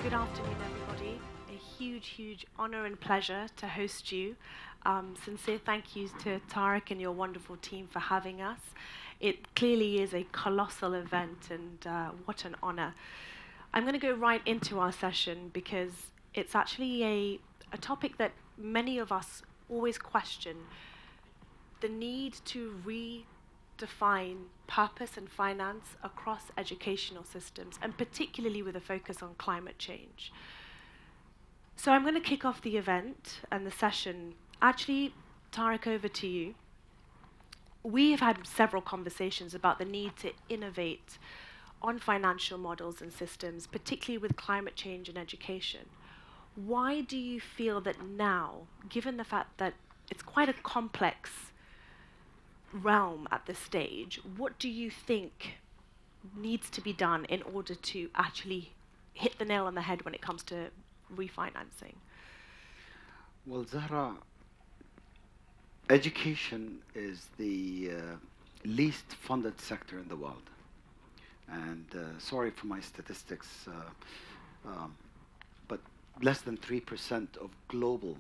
Good afternoon, everybody. A huge, huge honor and pleasure to host you. Sincere thank yous to Tarek and your wonderful team for having us. It clearly is a colossal event, and what an honor. I'm going to go right into our session because it's actually a topic that many of us always question, the need to redefine purpose and finance across educational systems, and particularly with a focus on climate change. So I'm going to kick off the event and the session. Actually, Tarek, over to you. We have had several conversations about the need to innovate on financial models and systems, particularly with climate change and education. Why do you feel that now, given the fact that it's quite a complex realm at this stage, what do you think needs to be done in order to actually hit the nail on the head when it comes to refinancing? Well, Zahra, education is the least funded sector in the world. And sorry for my statistics, but less than 3% of global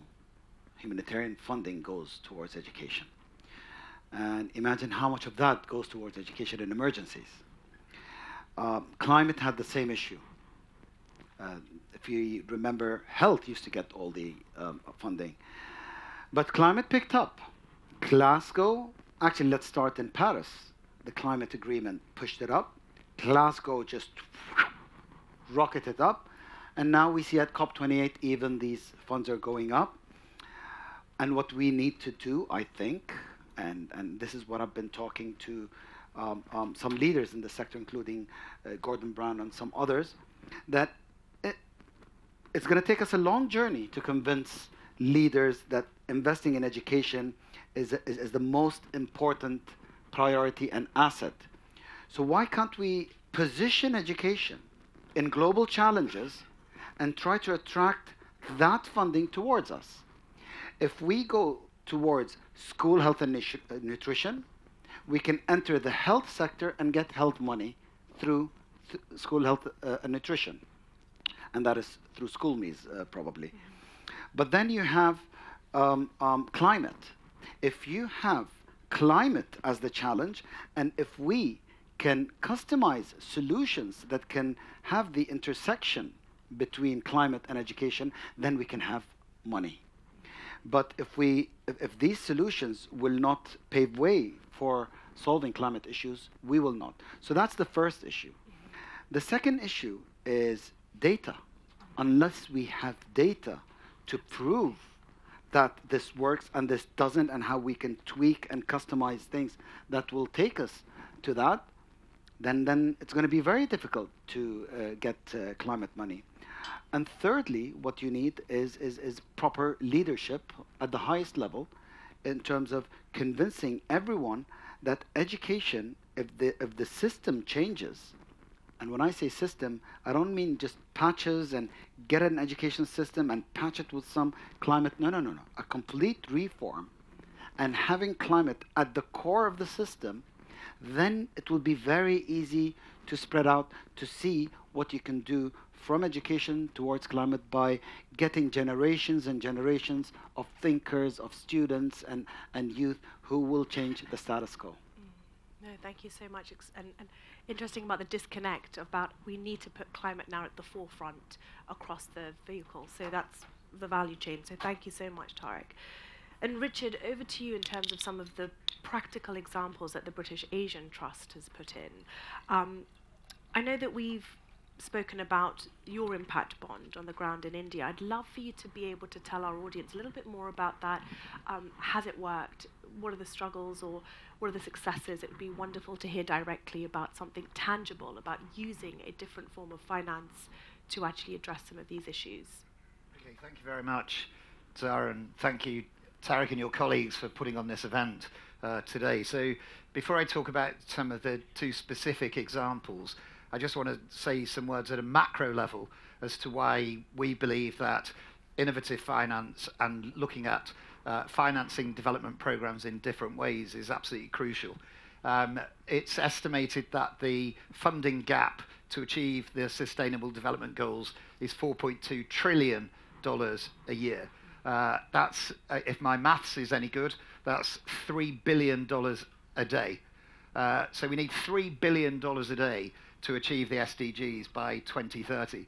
humanitarian funding goes towards education. And imagine how much of that goes towards education in emergencies. Climate had the same issue. If you remember, health used to get all the funding. But climate picked up. Glasgow, actually let's start in Paris. The climate agreement pushed it up. Glasgow just rocketed up. And now we see at COP28 even these funds are going up. And what we need to do, I think, and this is what I've been talking to some leaders in the sector, including Gordon Brown and some others, that it's going to take us a long journey to convince leaders that investing in education is the most important priority and asset. So why can't we position education in global challenges and try to attract that funding towards us? If we go towards school health and nutrition, we can enter the health sector and get health money through school health and nutrition. And that is through school meals, probably. But then you have climate. If you have climate as the challenge, and if we can customize solutions that can have the intersection between climate and education, then we can have money. But if these solutions will not pave way for solving climate issues, we will not. So that's the first issue. The second issue is data. Unless we have data to prove that this works and this doesn't, and how we can tweak and customize things that will take us to that, then it's going to be very difficult to get climate money. And thirdly, what you need is proper leadership at the highest level in terms of convincing everyone that education, if the system changes, and when I say system, I don't mean just patches and get an education system and patch it with some climate. No. A complete reform and having climate at the core of the system, then it will be very easy to spread out to see what you can do from education towards climate by getting generations and generations of thinkers, of students and youth who will change the status quo. No, thank you so much. And interesting about the disconnect about we need to put climate now at the forefront across the vehicle. So that's the value chain. So thank you so much, Tarek. And Richard, over to you in terms of some of the practical examples that the British Asian Trust has put in. I know that we've spoken about your impact bond on the ground in India. I'd love for you to be able to tell our audience a little bit more about that. Has it worked? What are the struggles or what are the successes? It would be wonderful to hear directly about something tangible, about using a different form of finance to actually address some of these issues. Okay, thank you very much, Zara, and thank you, Tarek, and your colleagues for putting on this event today. So before I talk about some of the two specific examples, I just want to say some words at a macro level as to why we believe that innovative finance and looking at financing development programs in different ways is absolutely crucial. It's estimated that the funding gap to achieve the Sustainable Development Goals is $4.2 trillion a year. That's, if my maths is any good, that's $3 billion a day. So we need $3 billion a day to achieve the SDGs by 2030.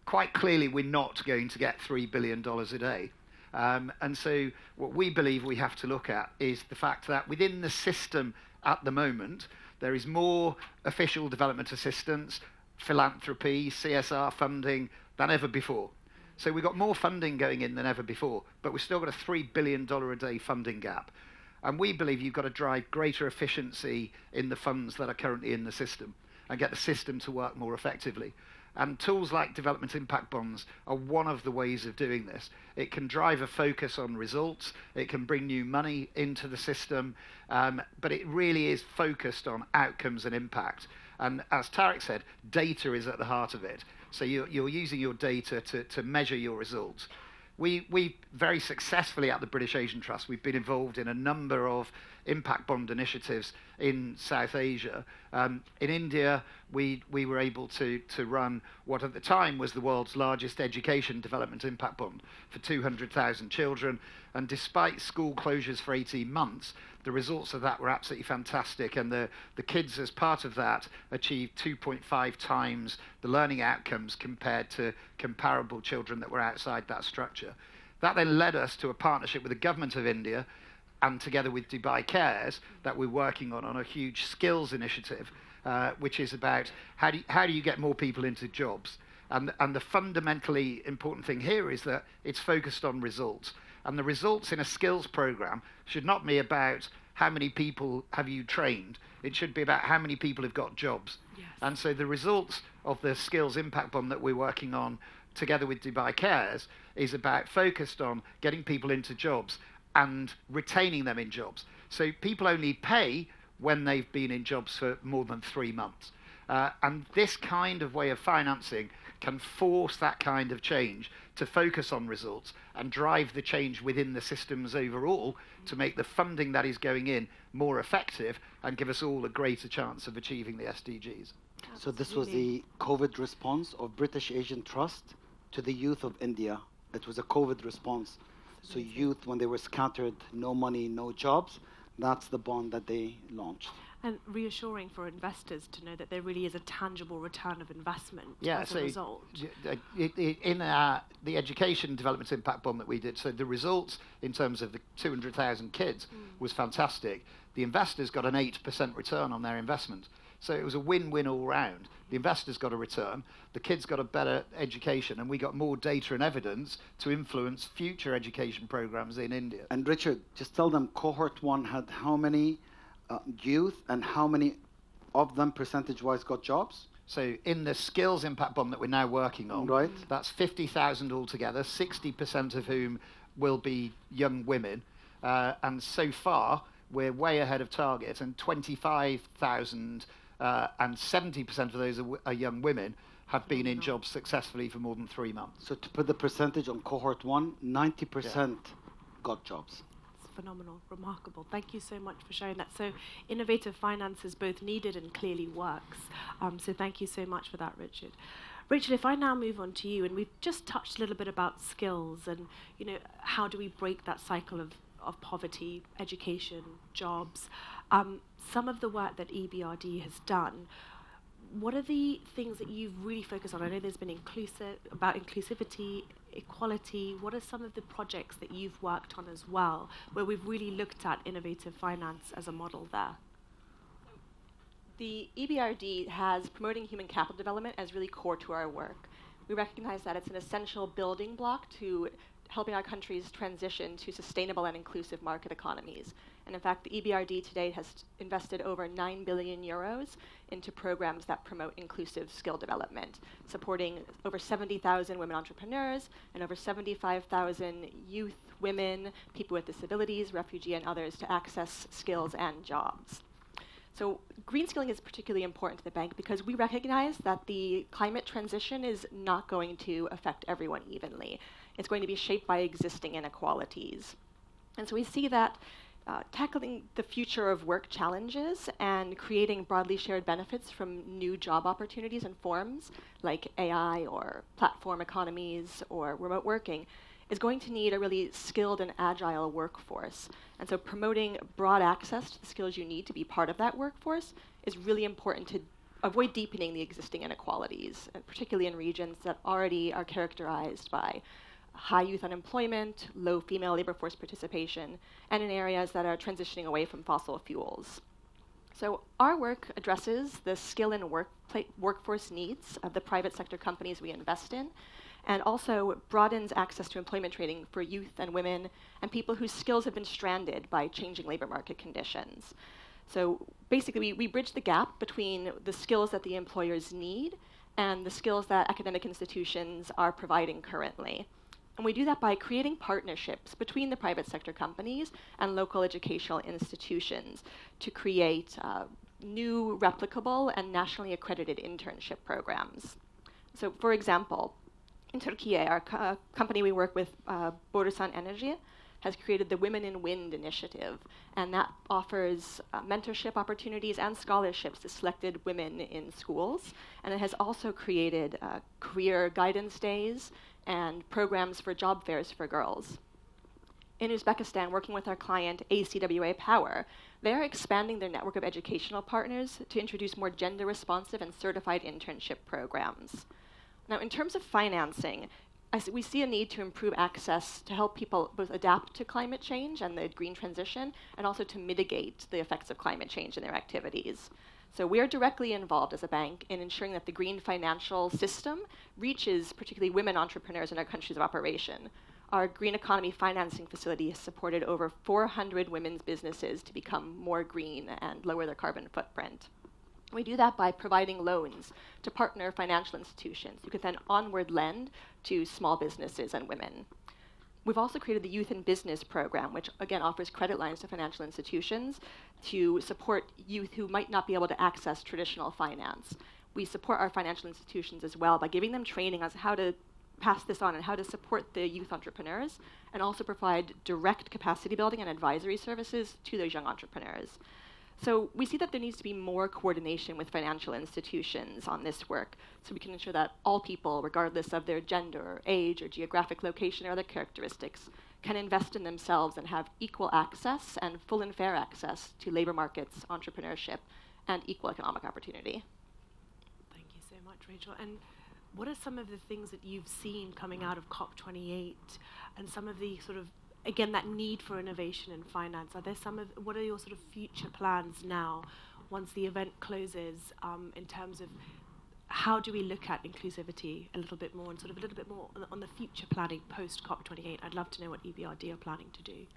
Quite clearly, we're not going to get $3 billion a day. And so what we believe we have to look at is the fact that within the system at the moment, there is more official development assistance, philanthropy, CSR funding than ever before. So we've got more funding going in than ever before, but we've still got a $3 billion a day funding gap. And we believe you've got to drive greater efficiency in the funds that are currently in the system and get the system to work more effectively. And tools like development impact bonds are one of the ways of doing this. It can drive a focus on results, it can bring new money into the system, but it really is focused on outcomes and impact. And as Tarek said, data is at the heart of it. So you're using your data to measure your results. We very successfully at the British Asian Trust, we've been involved in a number of impact bond initiatives in South Asia. In India, we were able to run what at the time was the world's largest education development impact bond for 200,000 children. And despite school closures for 18 months, the results of that were absolutely fantastic. And the kids, as part of that, achieved 2.5 times the learning outcomes compared to comparable children that were outside that structure. That then led us to a partnership with the government of India and together with Dubai Cares that we're working on a huge skills initiative, which is about how do you get more people into jobs. And the fundamentally important thing here is that it's focused on results. And the results in a skills program should not be about how many people have you trained. It should be about how many people have got jobs. Yes. And so the results of the skills impact bond that we're working on together with Dubai Cares is about focused on getting people into jobs and retaining them in jobs. So people only pay when they've been in jobs for more than 3 months. And this kind of way of financing can force that kind of change to focus on results and drive the change within the systems overall to make the funding that is going in more effective and give us all a greater chance of achieving the SDGs. So this was the COVID response of British Asian Trust to the youth of India. It was a COVID response. So youth, when they were scattered, no money, no jobs, that's the bond that they launched. And reassuring for investors to know that there really is a tangible return of investment as so a result. In the education development impact bond that we did, so the results in terms of the 200,000 kids was fantastic. The investors got an 8% return on their investment. So it was a win-win all round. The investors got a return, the kids got a better education, and we got more data and evidence to influence future education programs in India. And Richard, just tell them cohort 1 had how many youth and how many of them percentage-wise got jobs? So in the skills impact bond that we're now working on, right, that's 50,000 altogether, 60% of whom will be young women. And so far, we're way ahead of target, and 25,000 and 70% of those are young women have been in jobs successfully for more than 3 months. So to put the percentage on cohort 1, 90% got jobs. Phenomenal, remarkable. Thank you so much for sharing that. So innovative finance is both needed and clearly works. So thank you so much for that, Richard. Rachel, if I now move on to you, and we've just touched a little bit about skills and, you know, how do we break that cycle of poverty, education, jobs. Some of the work that EBRD has done, what are the things that you've really focused on? I know there's been inclusivity, equality. What are some of the projects that you've worked on as well, where we've really looked at innovative finance as a model there? The EBRD has promoting human capital development as really core to our work. We recognize that it's an essential building block to helping our countries transition to sustainable and inclusive market economies. And in fact, the EBRD today has invested over 9 billion euros into programs that promote inclusive skill development, supporting over 70,000 women entrepreneurs and over 75,000 youth, women, people with disabilities, refugee, and others to access skills and jobs. So green skilling is particularly important to the bank because we recognize that the climate transition is not going to affect everyone evenly. It's going to be shaped by existing inequalities. And so we see that tackling the future of work challenges and creating broadly shared benefits from new job opportunities and forms like AI or platform economies or remote working is going to need a really skilled and agile workforce. And so promoting broad access to the skills you need to be part of that workforce is really important to avoid deepening the existing inequalities, and particularly in regions that already are characterized by high youth unemployment, low female labor force participation, and in areas that are transitioning away from fossil fuels. So our work addresses the skill and workforce needs of the private sector companies we invest in, and also broadens access to employment training for youth and women and people whose skills have been stranded by changing labor market conditions. So basically, we bridge the gap between the skills that the employers need and the skills that academic institutions are providing currently. And we do that by creating partnerships between the private sector companies and local educational institutions to create new, replicable, and nationally accredited internship programs. So for example, in Turkey, our company we work with, Borusan Enerji, has created the Women in Wind initiative, and that offers mentorship opportunities and scholarships to selected women in schools. And it has also created career guidance days and programs for job fairs for girls. In Uzbekistan, working with our client ACWA Power, they're expanding their network of educational partners to introduce more gender-responsive and certified internship programs. Now, in terms of financing, we see a need to improve access to help people both adapt to climate change and the green transition, and also to mitigate the effects of climate change in their activities. So we are directly involved as a bank in ensuring that the green financial system reaches particularly women entrepreneurs in our countries of operation. Our green economy financing facility has supported over 400 women's businesses to become more green and lower their carbon footprint. We do that by providing loans to partner financial institutions who can then onward lend to small businesses and women. We've also created the Youth in Business program, which again offers credit lines to financial institutions to support youth who might not be able to access traditional finance. We support our financial institutions as well by giving them training on how to pass this on and how to support the youth entrepreneurs, and also provide direct capacity building and advisory services to those young entrepreneurs. So we see that there needs to be more coordination with financial institutions on this work, so we can ensure that all people, regardless of their gender, or age, or geographic location, or other characteristics, can invest in themselves and have equal access and full and fair access to labor markets, entrepreneurship, and equal economic opportunity. Thank you so much, Rachel. And what are some of the things that you've seen coming out of COP28 and some of the sort of, again, that need for innovation and finance? Are there what are your sort of future plans now, once the event closes, in terms of how do we look at inclusivity a little bit more and sort of a little bit more on the future planning post COP28? I'd love to know what EBRD are planning to do.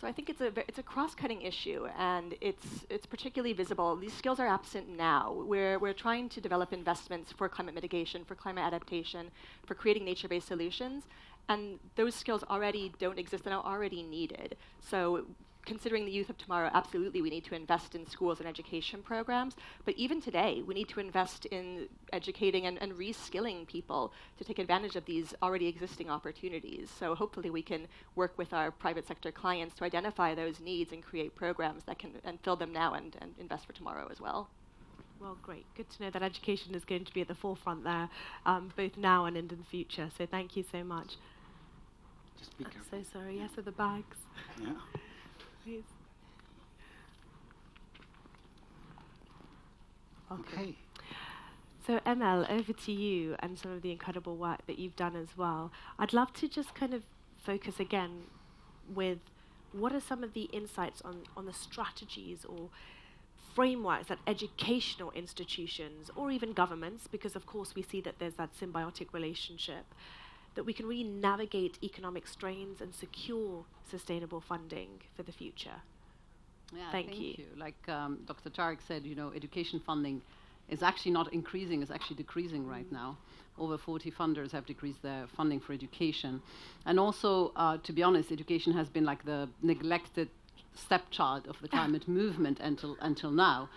So I think it's a cross-cutting issue, and it's particularly visible. These skills are absent now. We're trying to develop investments for climate mitigation, for climate adaptation, for creating nature-based solutions, and those skills already don't exist and are already needed. So considering the youth of tomorrow, absolutely we need to invest in schools and education programs, but even today we need to invest in educating and reskilling people to take advantage of these already existing opportunities. So hopefully we can work with our private sector clients to identify those needs and create programs that can and fill them now and invest for tomorrow as well. Well, great. Good to know that education is going to be at the forefront there, both now and in the future. So thank you so much. Just be careful. So sorry. Yes, the bags. Yeah. Please. Okay. So Emel, over to you and some of the incredible work that you've done as well. I'd love to just kind of focus again with what are some of the insights on the strategies or frameworks that educational institutions or even governments, because of course we see that there's that symbiotic relationship, that we can really navigate economic strains and secure sustainable funding for the future. Yeah, Thank you. Like Dr. Tarek said, you know, education funding is actually not increasing, it's actually decreasing right now. Over 40 funders have decreased their funding for education. And also, to be honest, education has been like the neglected stepchild of the climate movement until now.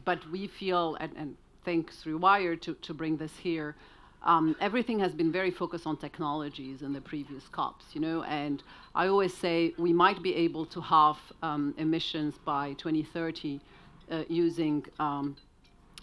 But we feel, and think through Wire to bring this here, everything has been very focused on technologies in the previous COPs, and I always say we might be able to halve emissions by 2030 using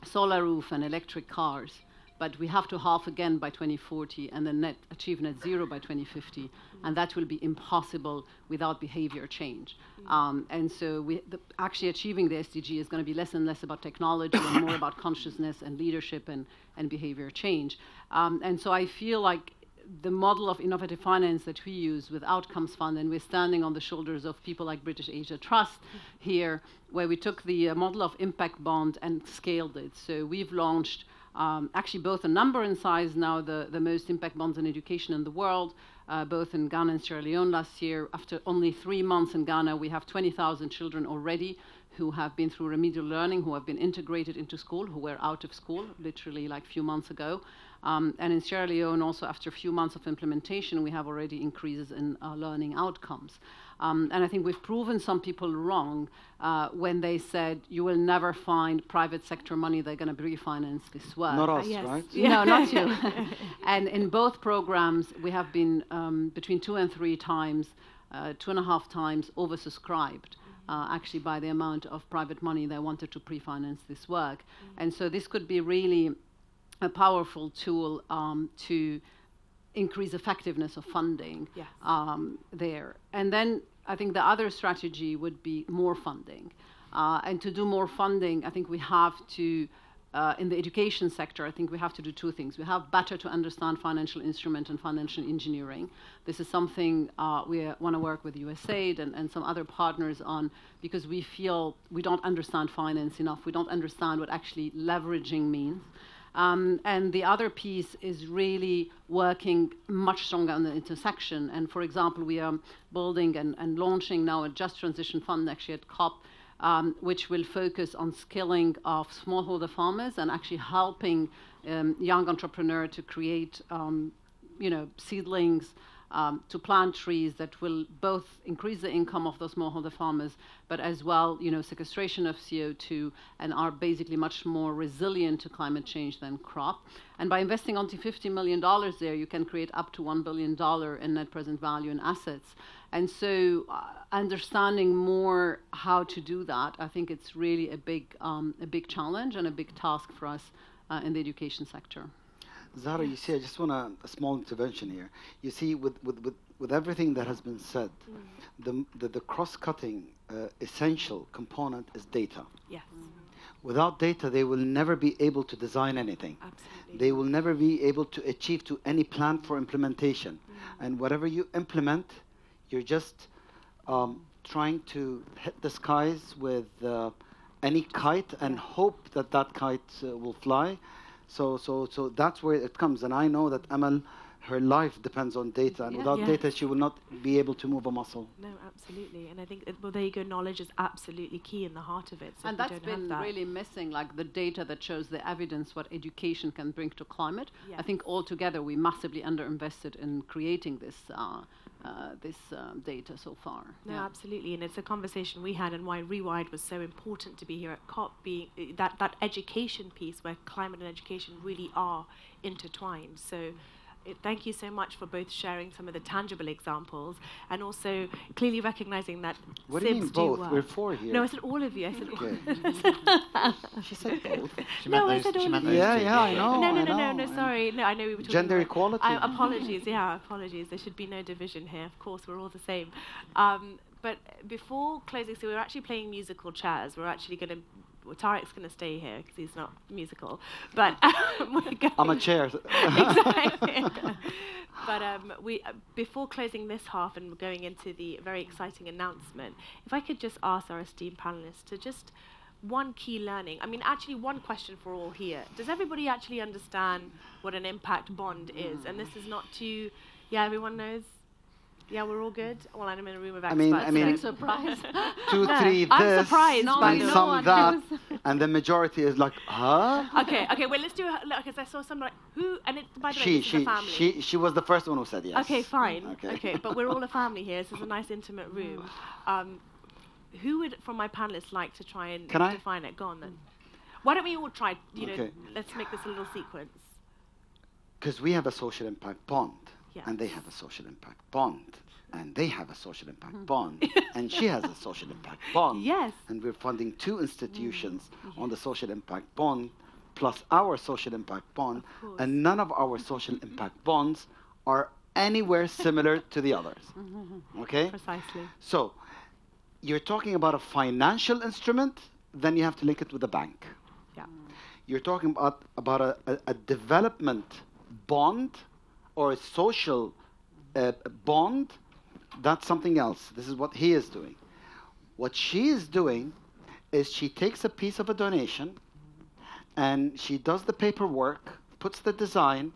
solar roof and electric cars, but we have to halve again by 2040 and then achieve net zero by 2050, and that will be impossible without behavior change. And so actually achieving the SDG is going to be less and less about technology and more about consciousness and leadership and behavior change. And so I feel like the model of innovative finance that we use with Outcomes Fund, and we're standing on the shoulders of people like British Asia Trust here, where we took the model of impact bond and scaled it. So we've launched actually both a number and size now, the most impact bonds in education in the world, both in Ghana and Sierra Leone last year. After only 3 months in Ghana, we have 20,000 children already who have been through remedial learning, who have been integrated into school, who were out of school literally like a few months ago. And in Sierra Leone, also after a few months of implementation, we have already increases in learning outcomes. And I think we've proven some people wrong when they said, you will never find private sector money they're going to refinance this work. Not us, Yes. right? No, not you. And in both programs, we have been between 2 and 3 times, 2.5 times oversubscribed. Actually, by the amount of private money they wanted to pre-finance this work. And so this could be really a powerful tool to increase effectiveness of funding there. And then I think the other strategy would be more funding. And to do more funding, I think we have to, in the education sector, I think we have to do 2 things. We have better to understand financial instrument and financial engineering. This is something we want to work with USAID and some other partners on, because we feel we don't understand finance enough. We don't understand what actually leveraging means. And the other piece is really working much stronger on the intersection. And for example, we are building and launching now a Just Transition Fund actually at COP, which will focus on skilling of smallholder farmers and actually helping young entrepreneurs to create seedlings, to plant trees that will both increase the income of those smallholder farmers, but as well, sequestration of CO2, and are basically much more resilient to climate change than crop. And by investing onto $50 million there, you can create up to $1 billion in net present value in assets. And so understanding more how to do that, I think it's really a big challenge and a big task for us in the education sector. Zahra, you see, I just want a small intervention here. You see, with everything that has been said, the cross-cutting essential component is data. Yes. Without data, they will never be able to design anything. Absolutely. They will never be able to achieve to any plan for implementation. And whatever you implement, you're just trying to hit the skies with any kite and hope that that kite will fly. So that's where it comes. And I know that Amal, her life depends on data. And without data, she will not be able to move a muscle. No, absolutely. And I think, well, there you go, knowledge is absolutely key in the heart of it. So and that's been really missing, like the data that shows the evidence what education can bring to climate. Yes. I think altogether we massively underinvested in creating this data so far. No, absolutely. And it's a conversation we had, and why Rewired was so important to be here at COP, being that education piece where climate and education really are intertwined. So thank you so much for both sharing some of the tangible examples and also clearly recognizing that What do you mean SIBs do both? work. We're 4 here. No, I said all of you. I said all. Okay. She said both. No, I said all of you. Yeah, I know. No, sorry. No, I know we were talking Gender about equality. Apologies, apologies. There should be no division here. Of course, we're all the same. But before closing, so we're actually playing musical chairs. We're actually going to... Well, Tariq's going to stay here because he's not musical. But we're going... I'm a chair. Exactly. But before closing this half and going into the very exciting announcement, if I could just ask our esteemed panelists to just one key learning. I mean, actually, one question for all here. Does everybody actually understand what an impact bond is? And this is not to... Yeah, everyone knows? Yeah, we're all good? Well, I'm in a room of experts. I mean, so. Surprised. 2, 3 I'm this, surprised by and no some one that, knows. and the majority is like, huh? Okay, well, let's do it. Because I saw someone like, who, and it, by the way, this is a family. She was the first one who said yes. Okay, fine. Okay. But we're all a family here. This is a nice intimate room. Who would, from my panelists, like to try and define it? Go on then. Why don't we all try, Okay. let's make this a little sequence. because we have a social impact bond, Yes. and they have a social impact bond, and they have a social impact bond, and she has a social impact bond. Yes. And we're funding 2 institutions on the social impact bond, plus our social impact bond, course. and none of our social impact bonds are anywhere similar to the others. Okay? Precisely. So, you're talking about a financial instrument, then you have to link it with a bank. Yeah. You're talking about a development bond or a social bond, that's something else. This is what he is doing. What she is doing is she takes a piece of a donation and she does the paperwork, puts the design,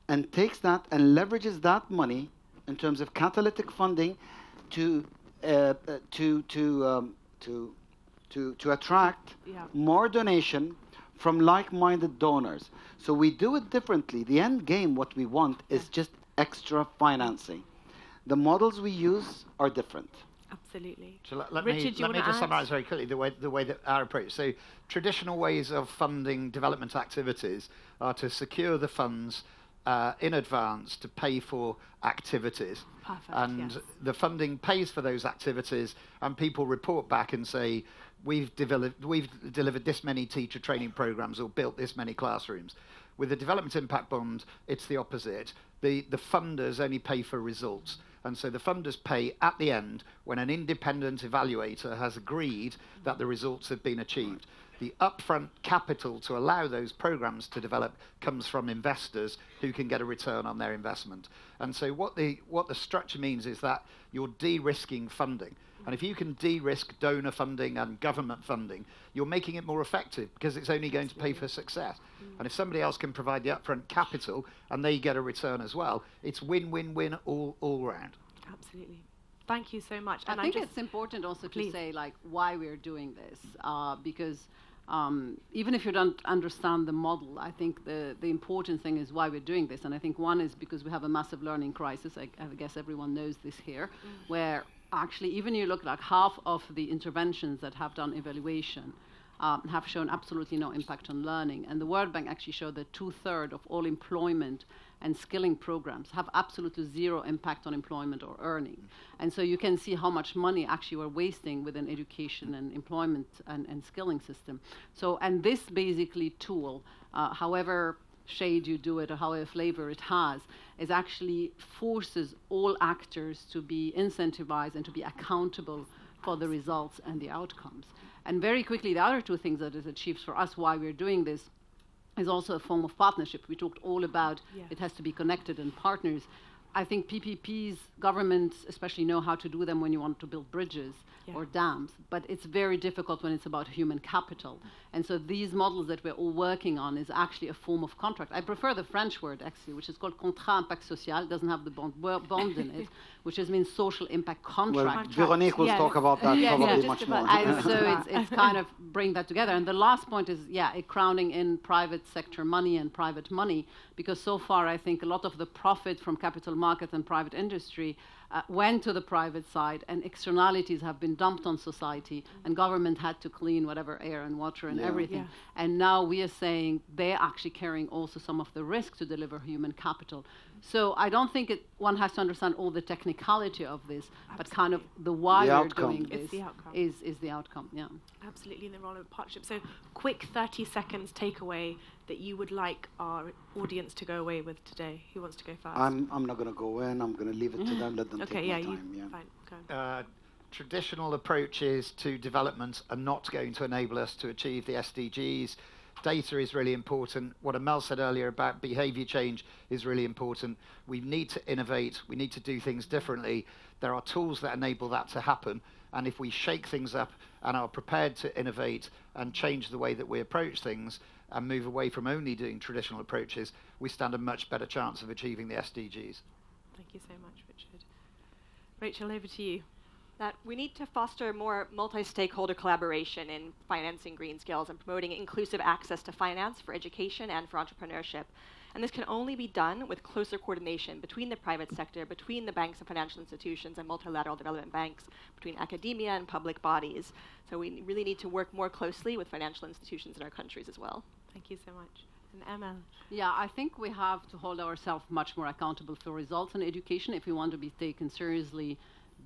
and takes that and leverages that money in terms of catalytic funding to attract Yeah. more donation from like-minded donors. So we do it differently. The end game, what we want, is just extra financing. The models we use are different. Absolutely. So let Richard, do you me wanna just add? summarise very quickly the way that our approach. So traditional ways of funding development activities are to secure the funds in advance to pay for activities. Perfect, And yes. the funding pays for those activities, and people report back and say, we've delivered this many teacher training programs or built this many classrooms. With the development impact bond, it's the opposite. The funders only pay for results. And so the funders pay at the end when an independent evaluator has agreed that the results have been achieved. The upfront capital to allow those programs to develop comes from investors who can get a return on their investment. And so what the structure means is that you're de-risking funding. And if you can de-risk donor funding and government funding, you're making it more effective because it's only going to pay for success. And if somebody else can provide the upfront capital and they get a return as well, it's win-win-win all round. Absolutely. Thank you so much. I And think just, it's important also to Please. say like why we're doing this, because even if you don't understand the model, I think the important thing is why we're doing this. And I think one is because we have a massive learning crisis. I guess everyone knows this here, where actually even you look like half of the interventions that have done evaluation have shown absolutely no impact on learning. And the World Bank actually showed that 2/3 of all employment and skilling programs have absolutely zero impact on employment or earning. And so you can see how much money actually we're wasting within education and employment and skilling system. So, and this basically tool, however shade you do it or however flavor it has, is actually forces all actors to be incentivized and to be accountable for the results and the outcomes. And very quickly, the other 2 things that it achieves for us why we're doing this is also a form of partnership. We talked all about it has to be connected and partners. I think PPPs, governments especially know how to do them when you want to build bridges or dams, but it's very difficult when it's about human capital. And so these models that we're all working on is actually a form of contract. I prefer the French word actually, which is called contrat impact social. It doesn't have the bond in it, which just means social impact contract. Well, Veronique will Yes. talk about that Yes, probably just much about more. And so it's kind of bring that together. And the last point is, a crowning in private sector money and private money, because so far I think a lot of the profit from capital markets and private industry went to the private side, and externalities have been dumped on society, and government had to clean whatever air and water and everything. And now we are saying they're actually carrying also some of the risk to deliver human capital. So I don't think one has to understand all the technicality of this, but kind of the why The we're outcome. doing It's this the outcome. is the outcome. Yeah. Absolutely, in the role of partnership. So, quick 30 seconds takeaway that you would like our audience to go away with today. Who wants to go first? I'm not going to go in. I'm going to leave it to them. Let them Okay, take yeah, my you. time. Yeah. Fine, go on. Traditional approaches to development are not going to enable us to achieve the SDGs. Data is really important. What Amel said earlier about behavior change is really important. We need to innovate. We need to do things differently. There are tools that enable that to happen. And if we shake things up and are prepared to innovate and change the way that we approach things and move away from only doing traditional approaches, we stand a much better chance of achieving the SDGs. Thank you so much, Richard. Rachel, over to you. That we need to foster more multi-stakeholder collaboration in financing green skills and promoting inclusive access to finance for education and for entrepreneurship. And this can only be done with closer coordination between the private sector, between the banks and financial institutions and multilateral development banks, between academia and public bodies. So we really need to work more closely with financial institutions in our countries as well. Thank you so much. And Emma. Yeah, I think we have to hold ourselves much more accountable for results in education if we want to be taken seriously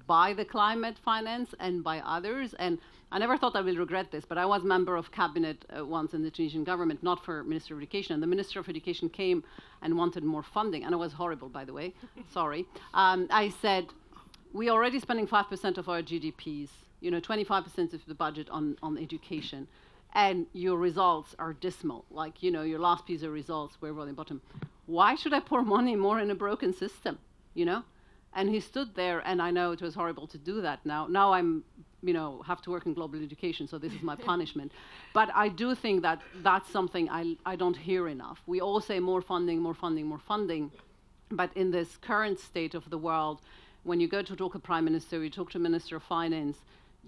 by the climate finance and by others. And I never thought I will regret this, but I was member of cabinet once in the Tunisian government, not for Minister of Education. And the Minister of Education came and wanted more funding. And it was horrible, by the way. Sorry. I said, we are already spending 5% of our GDPs, 25% of the budget on education. And your results are dismal. Like, your last piece of results were on the bottom. Why should I pour money more in a broken system, And he stood there, and I know it was horrible to do that now. Now I'm, have to work in global education, so this is my punishment. But I do think that that's something I don't hear enough. We all say more funding, more funding, more funding. But in this current state of the world, when you go to talk to Prime Minister, you talk to Minister of Finance,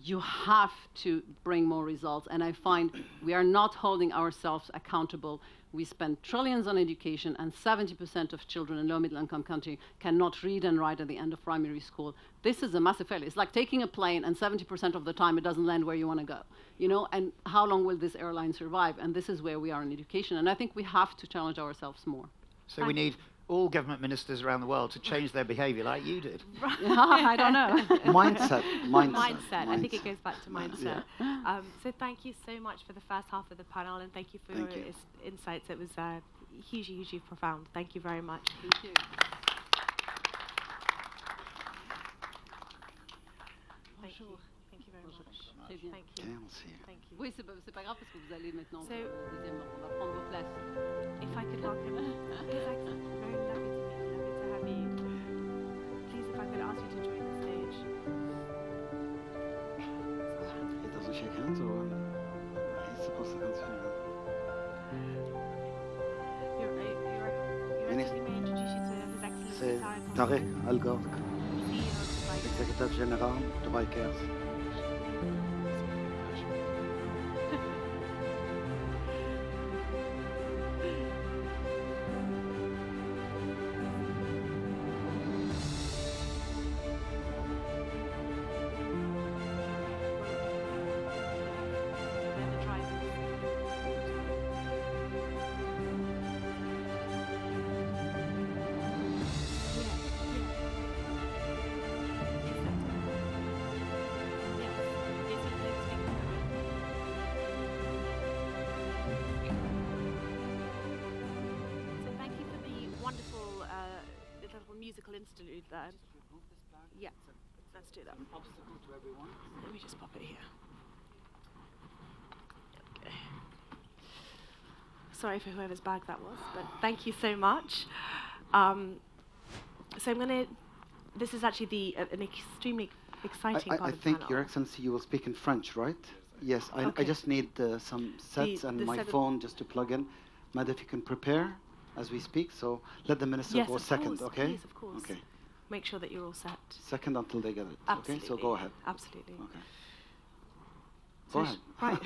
you have to bring more results. And I find we are not holding ourselves accountable. We spend trillions on education, and 70% of children in low middle income country cannot read and write at the end of primary school. This is a massive failure. It's like taking a plane and 70% of the time it doesn't land where you want to go. And how long will this airline survive? And this is where we are in education. And I think we have to challenge ourselves more. So we need all government ministers around the world to change their behaviour like you did. I don't know. Mindset. I think it goes back to mindset. Yeah. So thank you so much for the first half of the panel, and thank you for your insights. It was hugely, hugely profound. Thank you very much. Thank you. Thank you. Thank you very much. Très bien. Thank you. Okay, we'll see you. Thank you. Oui, c'est pas grave parce que vous allez maintenant So, au deuxième round. On va prendre vos places. If I could welcome His Excellency, very lovely to meet you, lovely to have you. Please, if I could ask you to join the stage. He doesn't shake hands, or he's supposed to shake hands. Actually, may I introduce you to His Excellency C'est Tarek Tarek Al Ghawd, CEO of Dubai. Executive General, Dubai Cares. Musical interlude there. Yeah, let's do that. Let me just pop it here. Okay. Sorry for whoever's bag that was, but thank you so much. So I'm going to, this is actually an extremely exciting part I of the think, panel. Your Excellency, you will speak in French, right? Yes, I Okay. just need some sets and my phone just to plug in. Madam, if you can prepare as we speak, so let the Minister Yes, go of second, course, okay? please, of course. Okay. Make sure that you're all set. Second until they get it. Absolutely. Okay, so go ahead. Absolutely. Okay. So Go ahead. Right.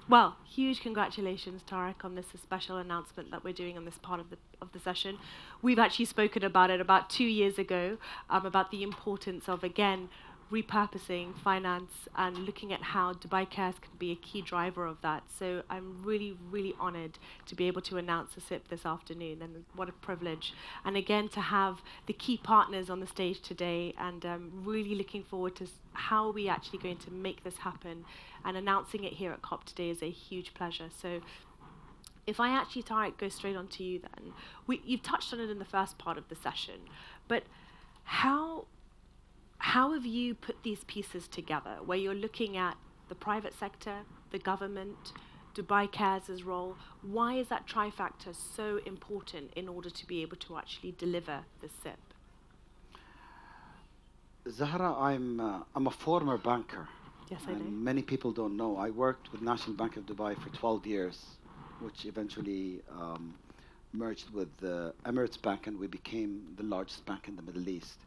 Well, huge congratulations, Tarek, on this special announcement that we're doing on this part of the session. We've actually spoken about it about 2 years ago, about the importance of, again, repurposing finance and looking at how Dubai Cares can be a key driver of that. So I'm really, really honored to be able to announce the SIP this afternoon, and what a privilege. And again, to have the key partners on the stage today, and really looking forward to how we actually going to make this happen, and announcing it here at COP today is a huge pleasure. So if I actually, Tarek, go straight on to you then. You've touched on it in the first part of the session, but how have you put these pieces together, where you're looking at the private sector, the government, Dubai Cares' role? Why is that trifactor so important in order to be able to actually deliver the SIP? Zahra, I'm a former banker. Yes, I And know. many people don't know. I worked with National Bank of Dubai for 12 years, which eventually merged with Emirates Bank, and we became the largest bank in the Middle East.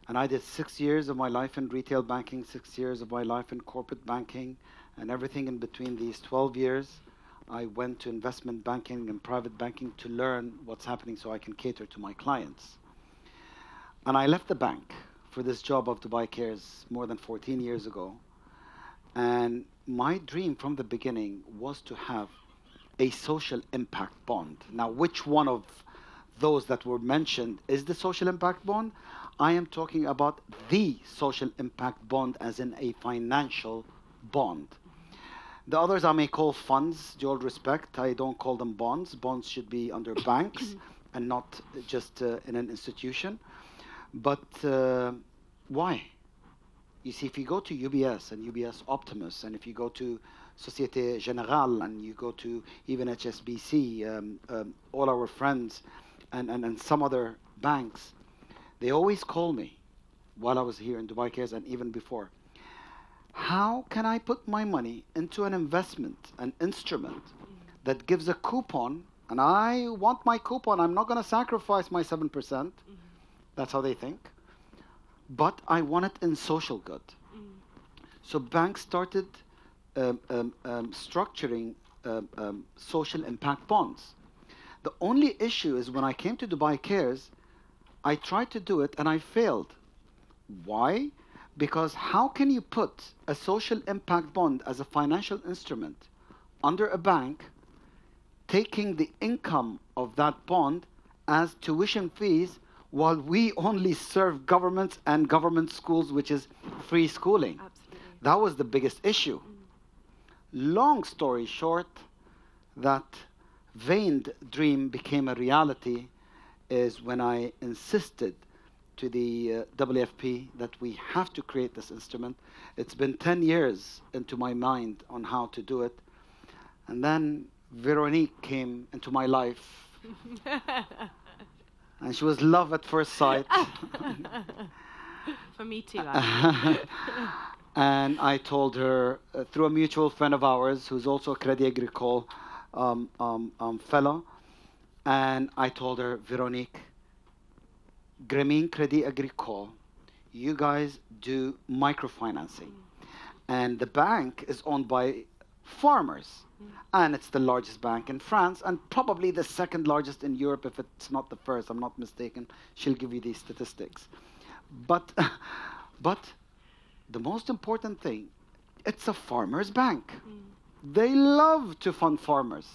And I did 6 years of my life in retail banking, 6 years of my life in corporate banking, and everything in between these 12 years. I went to investment banking and private banking to learn what's happening so I can cater to my clients. And I left the bank for this job of Dubai Cares more than 14 years ago. And my dream from the beginning was to have a social impact bond. Now, which one of those that were mentioned is the social impact bond? I am talking about the social impact bond as in a financial bond. The others I may call funds, due all respect. I don't call them bonds. Bonds should be under banks and not just in an institution. But why? You see, if you go to UBS and UBS Optimus, and if you go to Societe Generale, and you go to even HSBC, all our friends, and some other banks, they always call me while I was here in Dubai Cares and even before. How can I put my money into an investment, an instrument that gives a coupon, and I want my coupon, I'm not going to sacrifice my 7%. That's how they think. But I want it in social good. So banks started structuring social impact bonds. The only issue is when I came to Dubai Cares, I tried to do it and I failed. Why? Because how can you put a social impact bond as a financial instrument under a bank, taking the income of that bond as tuition fees, while we only serve governments and government schools, which is free schooling? Absolutely. That was the biggest issue. Long story short, that vain dream became a reality is when I insisted to the WFP that we have to create this instrument. It's been 10 years into my mind on how to do it. And then Veronique came into my life. And she was love at first sight. For me too. Actually. And I told her, through a mutual friend of ours, who's also a Crédit Agricole fellow, and I told her, Veronique, Grameen Crédit Agricole, you guys do microfinancing. And the bank is owned by farmers. And it's the largest bank in France, and probably the second largest in Europe, if it's not the first, I'm not mistaken. She'll give you these statistics. But the most important thing, it's a farmer's bank. They love to fund farmers.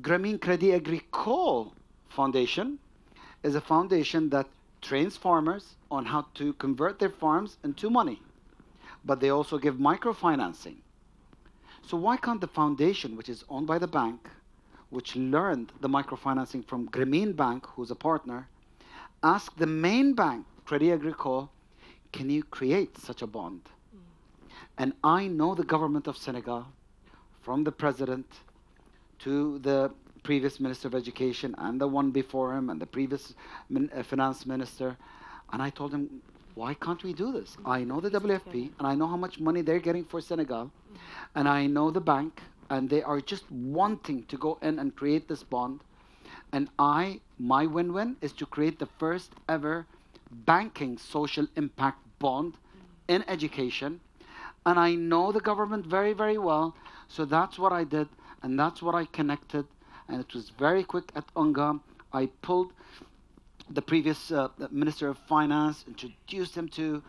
Grameen Crédit Agricole Foundation is a foundation that trains farmers on how to convert their farms into money. But they also give microfinancing. So why can't the foundation, which is owned by the bank, which learned the microfinancing from Grameen Bank, who's a partner, ask the main bank, Crédit Agricole, can you create such a bond? And I know the government of Senegal, from the president to the previous Minister of Education and the one before him and the previous finance minister. And I told him, why can't we do this? I know the WFP and I know how much money they're getting for Senegal. And I know the bank, and they are just wanting to go in and create this bond. And my win-win is to create the first ever banking social impact bond in education. And I know the government very, very well. So that's what I did, and that's what I connected. And it was very quick at UNGA. I pulled the previous Minister of Finance, introduced him to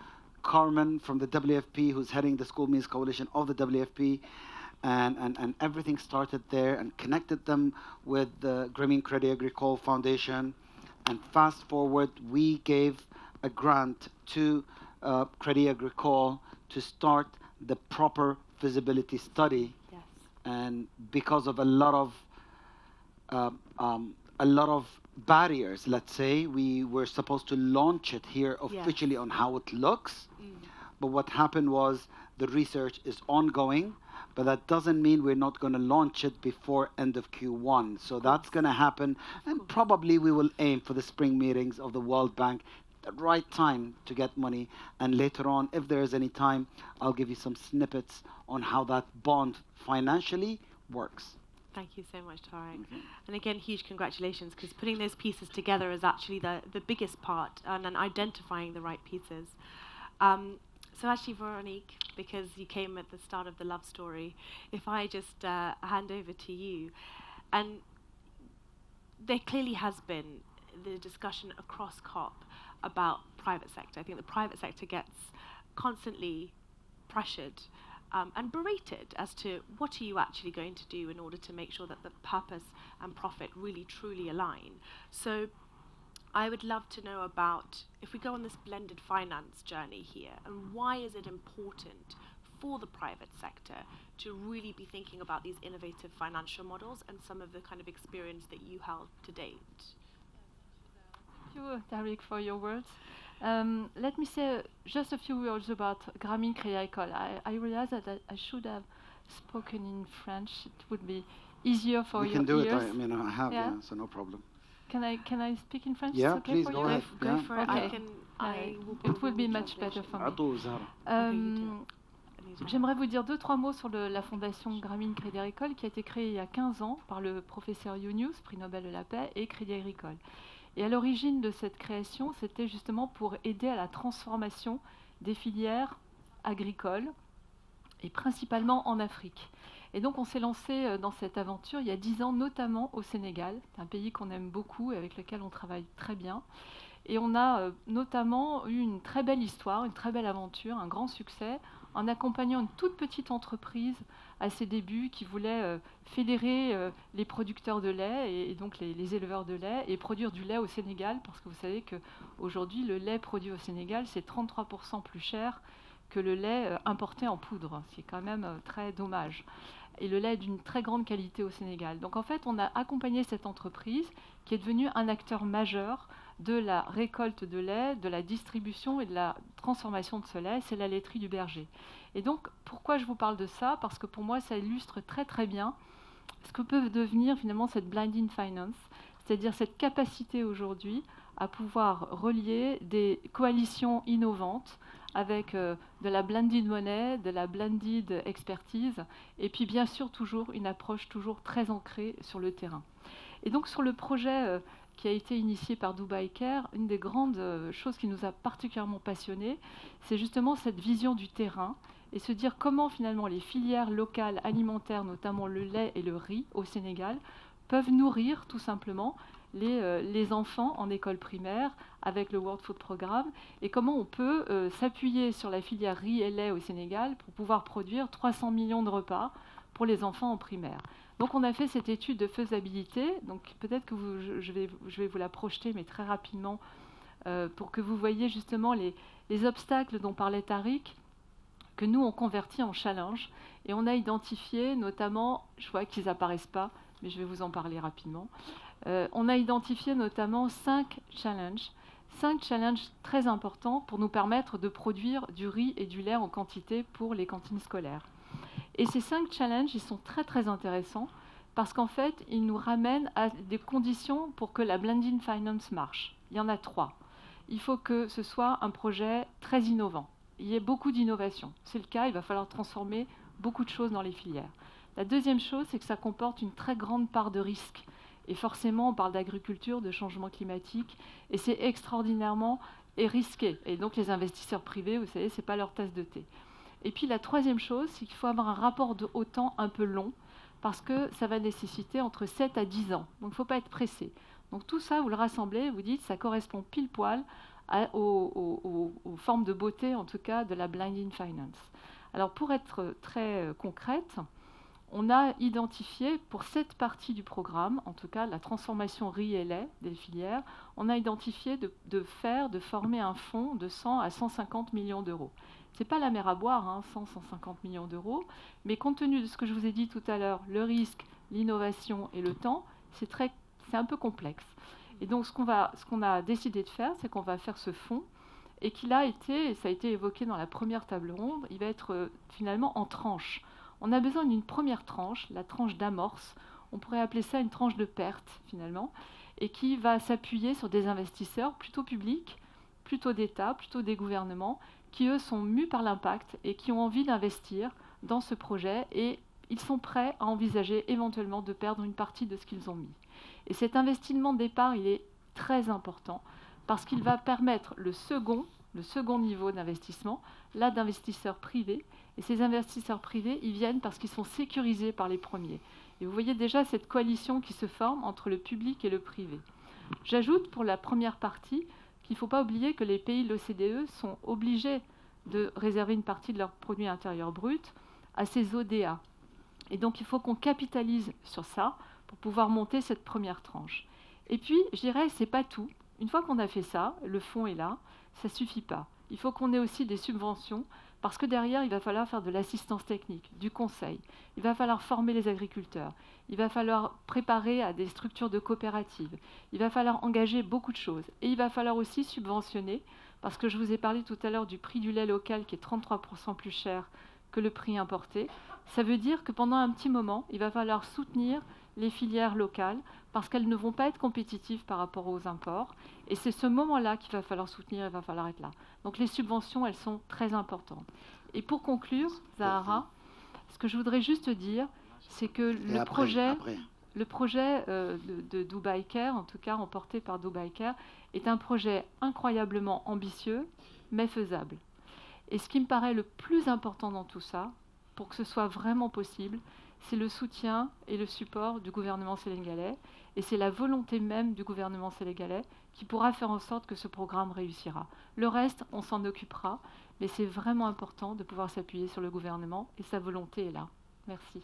Carmen from the WFP, who's heading the School Meals Coalition of the WFP, and everything started there, and connected them with the Grameen Crédit Agricole Foundation. And fast forward, we gave a grant to Crédit Agricole to start the proper feasibility study. Yes. And because of a lot of barriers, let's say, we were supposed to launch it here officially on how it looks. But what happened was the research is ongoing, but that doesn't mean we're not going to launch it before end of Q1. So that's going to happen, and probably we will aim for the spring meetings of the World Bank, the right time to get money. And later on, if there is any time, I'll give you some snippets on how that bond financially works. Thank you so much, Tariq. And again, huge congratulations, because putting those pieces together is actually the biggest part, and then identifying the right pieces. So actually, Veronique, because you came at the start of the love story, if I just hand over to you, and there clearly has been the discussion across COP about private sector. I think the private sector gets constantly pressured and berated as to what are you actually going to do in order to make sure that the purpose and profit really truly align. So I would love to know about, if we go on this blended finance journey here, and why is it important for the private sector to really be thinking about these innovative financial models and some of the kind of experience that you held to date? Thank you, Tariq, for your words. Let me say just a few words about Grameen Crédit Agricole. I realize that I should have spoken in French. It would be easier for We your can do ears. it. I mean, I have, Yeah. so no problem. Can I speak in French? Yeah, It's okay please, for go you? ahead. Go Yeah. for it. Okay. I will It will be probably much translation. better for me. عطوا زهرة. J'aimerais vous dire 2-3 mots sur la fondation Grameen Crédit Agricole qui a été créée il y a 15 ans par le professeur Younous, prix Nobel de la paix, et Crédit Agricole. Et à l'origine de cette création, c'était justement pour aider à la transformation des filières agricoles, et principalement en Afrique. Et donc on s'est lancé dans cette aventure il y a 10 ans, notamment au Sénégal. C'est un pays qu'on aime beaucoup et avec lequel on travaille très bien. Et on a notamment eu une très belle histoire, une très belle aventure, un grand succès, en accompagnant une toute petite entreprise à ses débuts qui voulait fédérer les producteurs de lait et donc les éleveurs de lait et produire du lait au Sénégal, parce que vous savez qu'aujourd'hui, le lait produit au Sénégal, c'est 33% plus cher que le lait importé en poudre, ce qui est quand même très dommage. Et le lait est d'une très grande qualité au Sénégal. Donc en fait, on a accompagné cette entreprise qui est devenue un acteur majeur de la récolte de lait, de la distribution et de la transformation de ce lait, c'est la laiterie du berger. Et donc, pourquoi je vous parle de ça? Parce que pour moi, ça illustre très très bien ce que peut devenir finalement cette blended finance, c'est-à-dire cette capacité aujourd'hui à pouvoir relier des coalitions innovantes avec de la blended money, de la blended expertise, et puis bien sûr toujours une approche toujours très ancrée sur le terrain. Et donc sur le projet qui a été initié par Dubai Care, une des grandes choses qui nous a particulièrement passionnés, c'est justement cette vision du terrain et se dire comment finalement les filières locales alimentaires, notamment le lait et le riz au Sénégal, peuvent nourrir tout simplement les enfants en école primaire avec le World Food Programme et comment on peut s'appuyer sur la filière riz et lait au Sénégal pour pouvoir produire 300 millions de repas pour les enfants en primaire. Donc on a fait cette étude de faisabilité, donc peut-être que je vais vous la projeter, mais très rapidement, pour que vous voyez justement les obstacles dont parlait Tariq, que nous on convertit en challenge, et on a identifié notamment, je vois qu'ils n'apparaissent pas, mais je vais vous en parler rapidement, on a identifié notamment 5 challenges très importants pour nous permettre de produire du riz et du lait en quantité pour les cantines scolaires. Et ces 5 challenges, ils sont très très intéressants parce qu'en fait, ils nous ramènent à des conditions pour que la blended finance marche. Il y en a 3. Il faut que ce soit un projet très innovant. Il y ait beaucoup d'innovation. C'est le cas, il va falloir transformer beaucoup de choses dans les filières. La deuxième chose, c'est que ça comporte une très grande part de risque. Et forcément, on parle d'agriculture, de changement climatique, et c'est extraordinairement risqué. Et donc les investisseurs privés, vous savez, ce n'est pas leur tasse de thé. Et puis la troisième chose, c'est qu'il faut avoir un rapport au temps un peu long, parce que ça va nécessiter entre 7 à 10 ans. Donc il ne faut pas être pressé. Donc tout ça, vous le rassemblez, vous dites, ça correspond pile poil aux formes de beauté, en tout cas, de la blended finance. Alors pour être très concrète, on a identifié pour cette partie du programme, en tout cas la transformation riz et lait des filières, on a identifié de former un fonds de 100 à 150 millions d'euros. Ce n'est pas la mer à boire, 100-150 millions d'euros, mais compte tenu de ce que je vous ai dit tout à l'heure, le risque, l'innovation et le temps, c'est un peu complexe. Et donc ce qu'on a décidé de faire, c'est qu'on va faire ce fonds, et qu'il a été, et ça a été évoqué dans la première table ronde, il va être finalement en tranches. On a besoin d'une première tranche, la tranche d'amorce, on pourrait appeler ça une tranche de perte finalement, et qui va s'appuyer sur des investisseurs plutôt publics, plutôt d'État, plutôt des gouvernements, qui eux sont mus par l'impact et qui ont envie d'investir dans ce projet, et ils sont prêts à envisager éventuellement de perdre une partie de ce qu'ils ont mis. Et cet investissement de départ, il est très important, parce qu'il va permettre le second niveau d'investissement, là d'investisseurs privés. Et ces investisseurs privés, ils viennent parce qu'ils sont sécurisés par les premiers. Et vous voyez déjà cette coalition qui se forme entre le public et le privé. J'ajoute pour la première partie qu'il ne faut pas oublier que les pays de l'OCDE sont obligés de réserver une partie de leur produit intérieur brut à ces ODA. Et donc il faut qu'on capitalise sur ça pour pouvoir monter cette première tranche. Et puis, je dirais, ce n'est pas tout. Une fois qu'on a fait ça, le fonds est là, ça ne suffit pas. Il faut qu'on ait aussi des subventions, parce que derrière, il va falloir faire de l'assistance technique, du conseil. Il va falloir former les agriculteurs. Il va falloir préparer à des structures de coopératives. Il va falloir engager beaucoup de choses. Et il va falloir aussi subventionner, parce que je vous ai parlé tout à l'heure du prix du lait local qui est 33% plus cher que le prix importé. Ça veut dire que pendant un petit moment, il va falloir soutenir les filières locales parce qu'elles ne vont pas être compétitives par rapport aux imports. Et c'est ce moment-là qu'il va falloir soutenir, il va falloir être là. Donc les subventions, elles sont très importantes. Et pour conclure, Zahara, ce que je voudrais juste dire, c'est que le projet de Dubai Care, en tout cas emporté par Dubai Care, est un projet incroyablement ambitieux, mais faisable. Et ce qui me paraît le plus important dans tout ça, pour que ce soit vraiment possible, c'est le soutien et le support du gouvernement sénégalais. Et c'est la volonté même du gouvernement sénégalais qui pourra faire en sorte que ce programme réussira. Le reste, on s'en occupera, mais c'est vraiment important de pouvoir s'appuyer sur le gouvernement et sa volonté est là. Merci.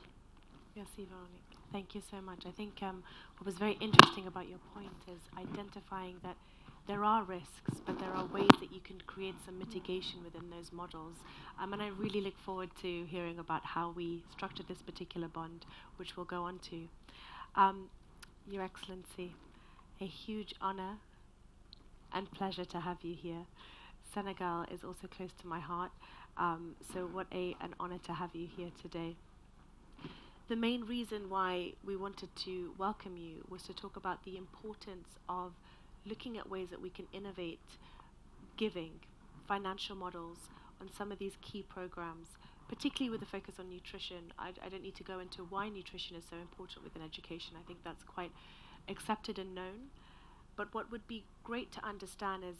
Merci, Véronique. Thank you so much. I think what was very interesting about your point is identifying that there are risks, but there are ways that you can create some mitigation within those models. And I really look forward to hearing about how we structured this particular bond, which we'll go on to. Your Excellency, a huge honor and pleasure to have you here. Senegal is also close to my heart, so what an honor to have you here today. The main reason why we wanted to welcome you was to talk about the importance of looking at ways that we can innovate giving, financial models on some of these key programs, particularly with a focus on nutrition. I don't need to go into why nutrition is so important within education. I think that's quite accepted and known. But what would be great to understand is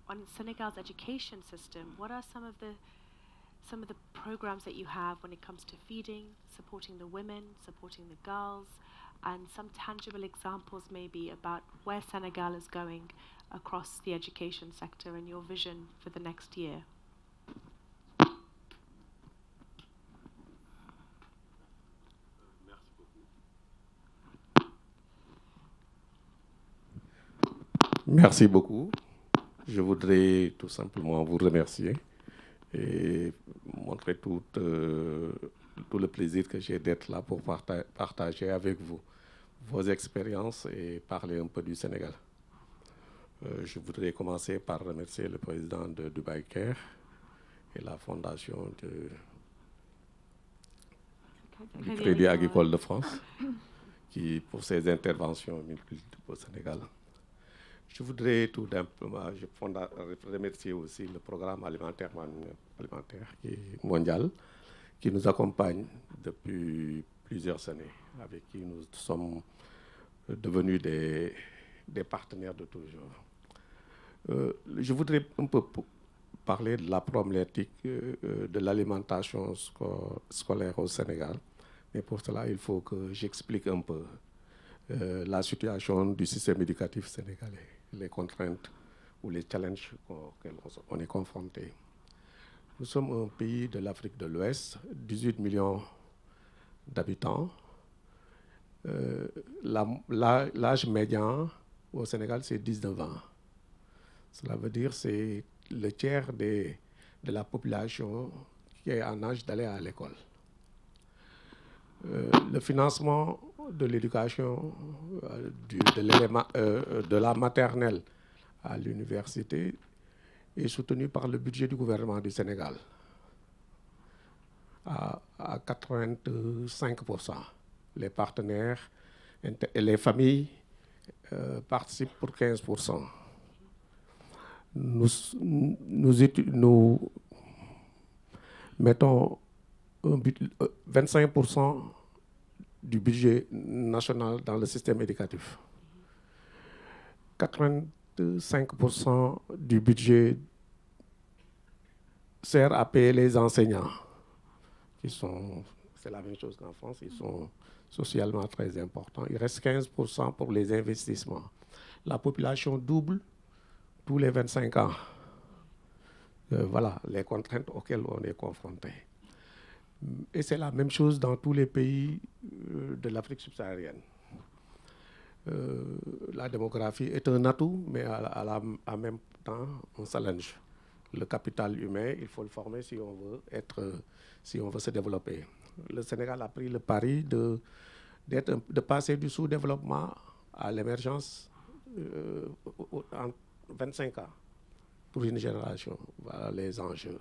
on Senegal's education system, what are some of the programs that you have when it comes to feeding, supporting the women, supporting the girls, and some tangible examples maybe about where Senegal is going across the education sector and your vision for the next year. Merci beaucoup. Je voudrais tout simplement vous remercier et montrer tout le plaisir que j'ai d'être là pour partager avec vous vos expériences et parler un peu du Sénégal. Je voudrais commencer par remercier le président de Dubai Care et la fondation du Crédit Agricole de France qui, pour ses interventions multiples au Sénégal. Je voudrais tout simplement remercier aussi le programme alimentaire mondial qui nous accompagne depuis plusieurs années, avec qui nous sommes devenus des partenaires de toujours. Je voudrais un peu parler de la problématique de l'alimentation scolaire au Sénégal, mais pour cela, il faut que j'explique un peu la situation du système éducatif sénégalais, les contraintes ou les challenges auxquels on est confronté. Nous sommes un pays de l'Afrique de l'Ouest, 18 millions d'habitants. L'âge médian au Sénégal, c'est 19 ans. Cela veut dire que c'est le tiers de la population qui est en âge d'aller à l'école. Le financement de l'éducation de la maternelle à l'université est soutenu par le budget du gouvernement du Sénégal à 85%. Les partenaires et les familles participent pour 15%. Nous mettons 25% du budget national dans le système éducatif. 85% du budget sert à payer les enseignants, c'est la même chose qu'en France, ils sont socialement très importants. Il reste 15% pour les investissements. La population double tous les 25 ans. Voilà les contraintes auxquelles on est confronté. Et c'est la même chose dans tous les pays de l'Afrique subsaharienne. La démographie est un atout, mais en même temps un challenge. Le capital humain, il faut le former si on veut se développer. Le Sénégal a pris le pari de passer du sous-développement à l'émergence en 25 ans pour une génération. Voilà les enjeux.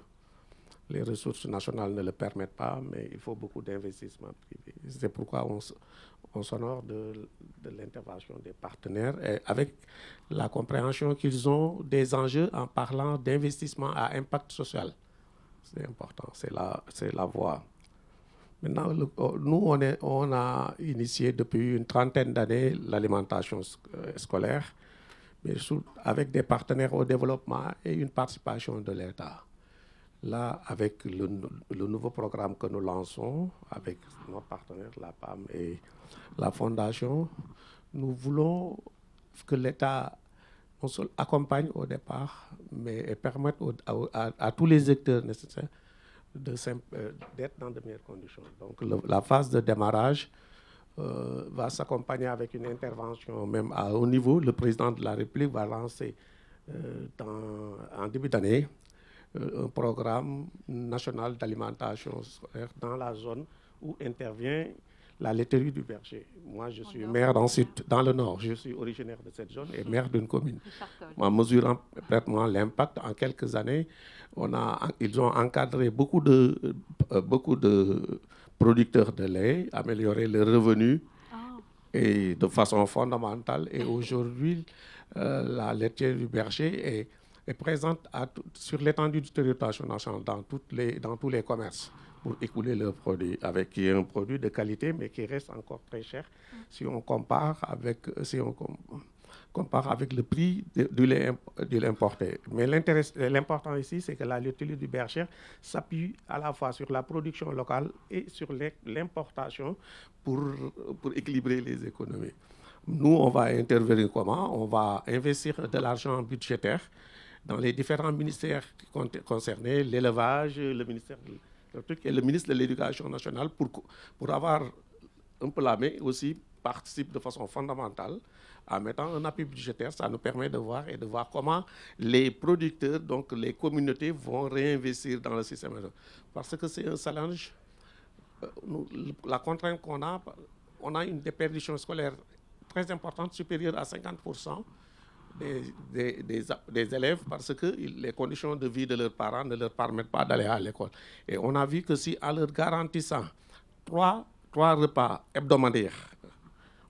Les ressources nationales ne le permettent pas, mais il faut beaucoup d'investissements privés. C'est pourquoi on s'honore de l'intervention des partenaires et avec la compréhension qu'ils ont des enjeux en parlant d'investissement à impact social. C'est important, c'est la voie. Maintenant, nous, on a initié depuis une trentaine d'années l'alimentation scolaire, mais avec des partenaires au développement et une participation de l'État. Là, avec le nouveau programme que nous lançons, avec nos partenaires, la PAM et la Fondation, nous voulons que l'État non seulement accompagne au départ, mais permette à tous les acteurs nécessaires d'être dans de meilleures conditions. Donc la phase de démarrage va s'accompagner avec une intervention même à haut niveau. Le président de la République va lancer en début d'année un programme national d'alimentation scolaire dans la zone où intervient la laiterie du Berger. Moi, je suis maire dans le Nord. Je suis originaire de cette zone et maire d'une commune. En mesurant complètement l'impact, en quelques années, ils ont encadré beaucoup de producteurs de lait, amélioré leurs revenus et de façon fondamentale. Et aujourd'hui, la laiterie du Berger est présente sur l'étendue du territoire national dans tous les commerces pour écouler leurs produits, qui est un produit de qualité, mais qui reste encore très cher si on compare avec le prix du lait importé. Mais l'important ici, c'est que la laiterie du Berger s'appuie à la fois sur la production locale et sur l'importation pour équilibrer les économies. Nous, on va intervenir comment? On va investir de l'argent budgétaire dans les différents ministères concernés, l'élevage, le ministère et le ministre de l'Éducation nationale, pour avoir un peu la main aussi, participe de façon fondamentale en mettant un appui budgétaire. Ça nous permet de voir comment les producteurs, donc les communautés, vont réinvestir dans le système. Parce que c'est un challenge. La contrainte qu'on a, on a une déperdition scolaire très importante, supérieure à 50%. Des élèves parce que les conditions de vie de leurs parents ne leur permettent pas d'aller à l'école. Et on a vu que si en leur garantissant trois repas hebdomadaires,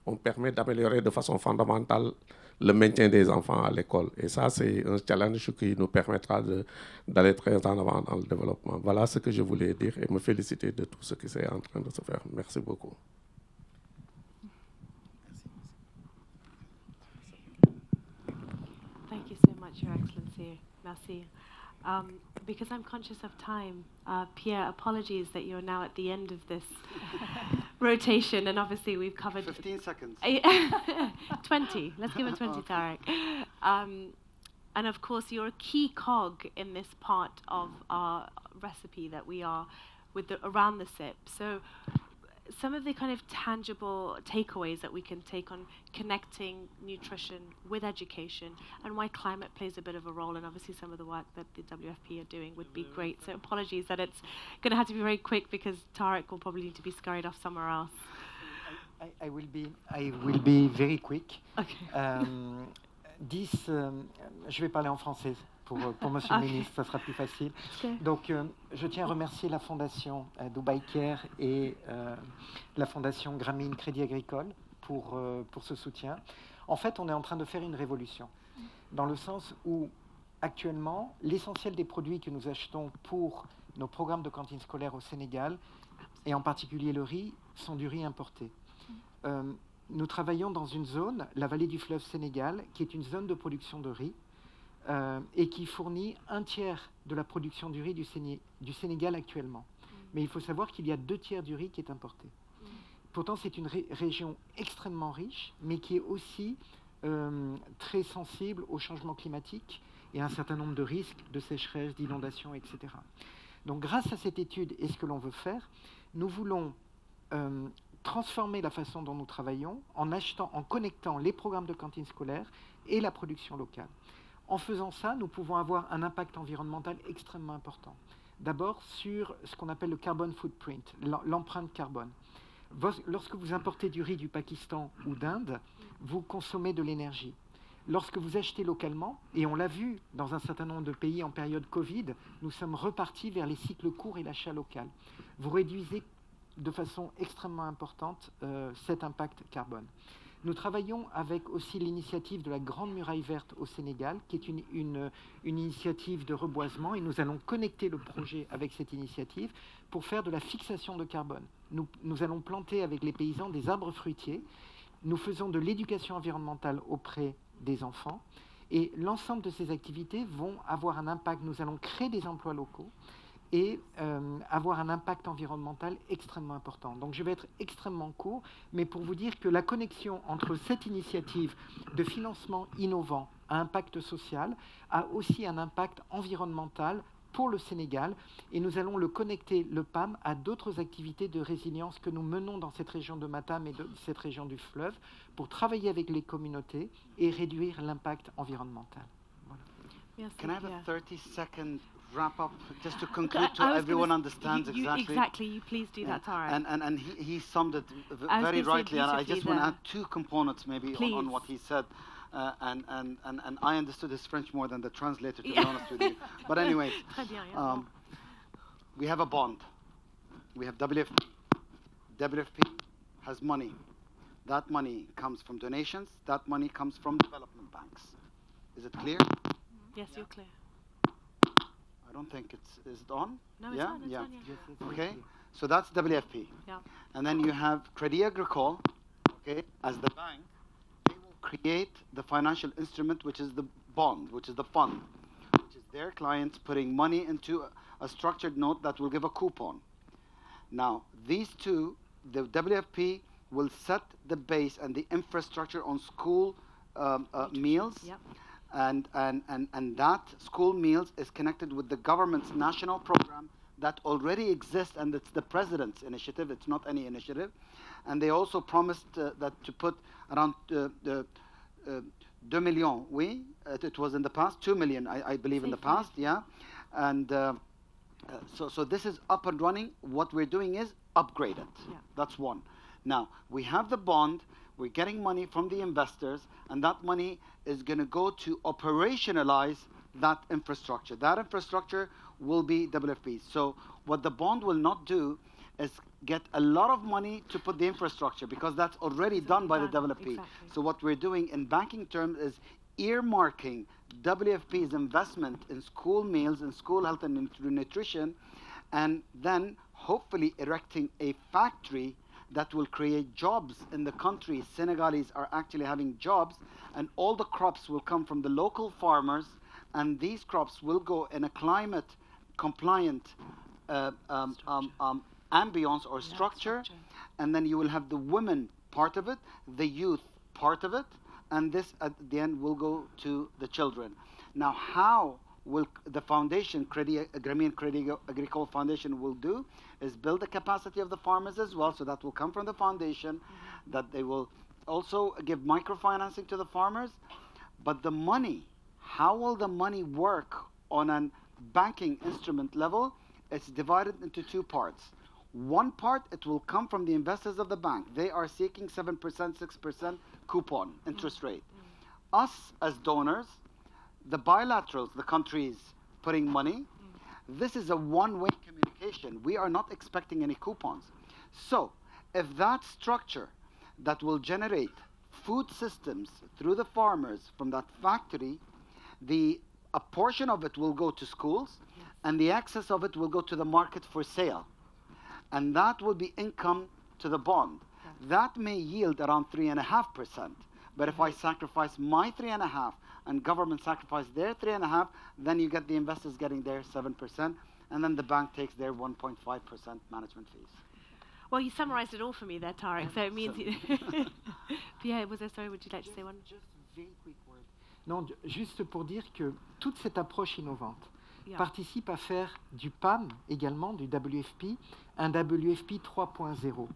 on permet d'améliorer de façon fondamentale le maintien des enfants à l'école. Et ça, c'est un challenge qui nous permettra d'aller très en avant dans le développement. Voilà ce que je voulais dire et me féliciter de tout ce qui est en train de se faire. Merci beaucoup. Thank you so much, Your Excellency. Merci. Because I'm conscious of time, Pierre, apologies that you're now at the end of this rotation, and obviously we've covered 15 seconds. 20. Let's give it 20, Tarek. And of course, you're a key cog in this part of our recipe that we are around the SIP. So some of the kind of tangible takeaways that we can take on connecting nutrition with education and why climate plays a bit of a role, and obviously some of the work that the WFP are doing would be great. So apologies that it's going to have to be very quick because Tarek will probably need to be scurried off somewhere else. I will be very quick. Okay. Je vais parler en français pour Monsieur le ministre, ça sera plus facile. Okay. Donc, je tiens à remercier la Fondation Dubai Care et la Fondation Grameen Crédit Agricole pour ce soutien. En fait, on est en train de faire une révolution, dans le sens où, actuellement, l'essentiel des produits que nous achetons pour nos programmes de cantine scolaire au Sénégal, et en particulier le riz, sont du riz importé. Nous travaillons dans une zone, la vallée du fleuve Sénégal, qui est une zone de production de riz et qui fournit un tiers de la production du riz du Sénégal actuellement. Mais il faut savoir qu'il y a 2 tiers du riz qui est importé. Pourtant, c'est une région extrêmement riche, mais qui est aussi très sensible au changement climatique et à un certain nombre de risques de sécheresse, d'inondation, etc. Donc grâce à cette étude et ce que l'on veut faire, nous voulons transformer la façon dont nous travaillons en connectant les programmes de cantine scolaire et la production locale. En faisant ça, nous pouvons avoir un impact environnemental extrêmement important. D'abord sur ce qu'on appelle le carbon footprint, l'empreinte carbone. Lorsque vous importez du riz du Pakistan ou d'Inde, vous consommez de l'énergie. Lorsque vous achetez localement, et on l'a vu dans un certain nombre de pays en période Covid, nous sommes repartis vers les cycles courts et l'achat local. Vous réduisez de façon extrêmement importante cet impact carbone. Nous travaillons avec aussi l'initiative de la Grande Muraille Verte au Sénégal, qui est une initiative de reboisement, et nous allons connecter le projet avec cette initiative pour faire de la fixation de carbone. Nous allons planter avec les paysans des arbres fruitiers, nous faisons de l'éducation environnementale auprès des enfants, et l'ensemble de ces activités vont avoir un impact. Nous allons créer des emplois locaux et avoir un impact environnemental extrêmement important. Donc je vais être extrêmement court, mais pour vous dire que la connexion entre cette initiative de financement innovant à impact social a aussi un impact environnemental pour le Sénégal, et nous allons le connecter, le PAM, à d'autres activités de résilience que nous menons dans cette région de Matam et de cette région du fleuve pour travailler avec les communautés et réduire l'impact environnemental. Voilà. Yes, Can I have yeah. a 30-second wrap-up just to conclude so everyone understands exactly? Exactly, you please do that, Tarek. And he summed it I was very gonna say rightly, and I just want to beautifully add two components maybe on what he said. And I understood his French more than the translator, to be honest with you. But anyway, Très bien, yeah. we have a bond. We have WFP. WFP has money. That money comes from donations. That money comes from development banks. Is it clear? Yes, you're clear. I don't think is it on? No, it's yeah? on, it's yeah. on, yeah. Okay, so that's WFP. Yeah. And then you have Crédit Agricole, okay, as the bank. They will create the financial instrument, which is the bond, which is the fund, which is their clients putting money into a structured note that will give a coupon. Now, these two, the WFP will set the base and the infrastructure on school meals. Yep. And that school meals is connected with the government's national program that already exists, and it's the president's initiative, it's not any initiative. And they also promised that to put around 2 million, it was in the past, 2 million, I believe, in the past, yeah. And so this is up and running. What we're doing is upgrade it. Yeah. That's one. Now, we have the bond, we're getting money from the investors, and that money is going to go to operationalize that infrastructure. That infrastructure will be WFP. So what the bond will not do is get a lot of money to put the infrastructure, because that's already done by the WFP. Exactly. So what we're doing in banking terms is earmarking WFP's investment in school meals, in school health and nutrition, and then hopefully erecting a factory that will create jobs in the country. Senegalese are actually having jobs, and all the crops will come from the local farmers, and these crops will go in a climate compliant ambience or structure, and then you will have the women part of it, the youth part of it, and this at the end will go to the children. Now, how will the foundation, Grameen Crédit Agricole Foundation, will do is build the capacity of the farmers as well, so that will come from the foundation, that they will also give microfinancing to the farmers. But the money, how will the money work on a banking instrument level? It's divided into two parts. One part, it will come from the investors of the bank. They are seeking 7%, 6% coupon interest rate. Us as donors, the bilaterals, the countries putting money, this is a one-way communication. We are not expecting any coupons. So if that structure that will generate food systems through the farmers from that factory, a portion of it will go to schools, and the excess of it will go to the market for sale. And that will be income to the bond. That may yield around 3.5%. But if I sacrifice my 3.5% and government sacrifice their 3.5%, then you get the investors getting their 7%, and then the bank takes their 1.5% management fees. Well, you summarised it all for me there, Tarek. So it means. Pierre, would you like to say one? Just a very quick word. Non, juste pour dire que toute cette approche innovante participe à faire du PAM également, du WFP, un WFP 3.0.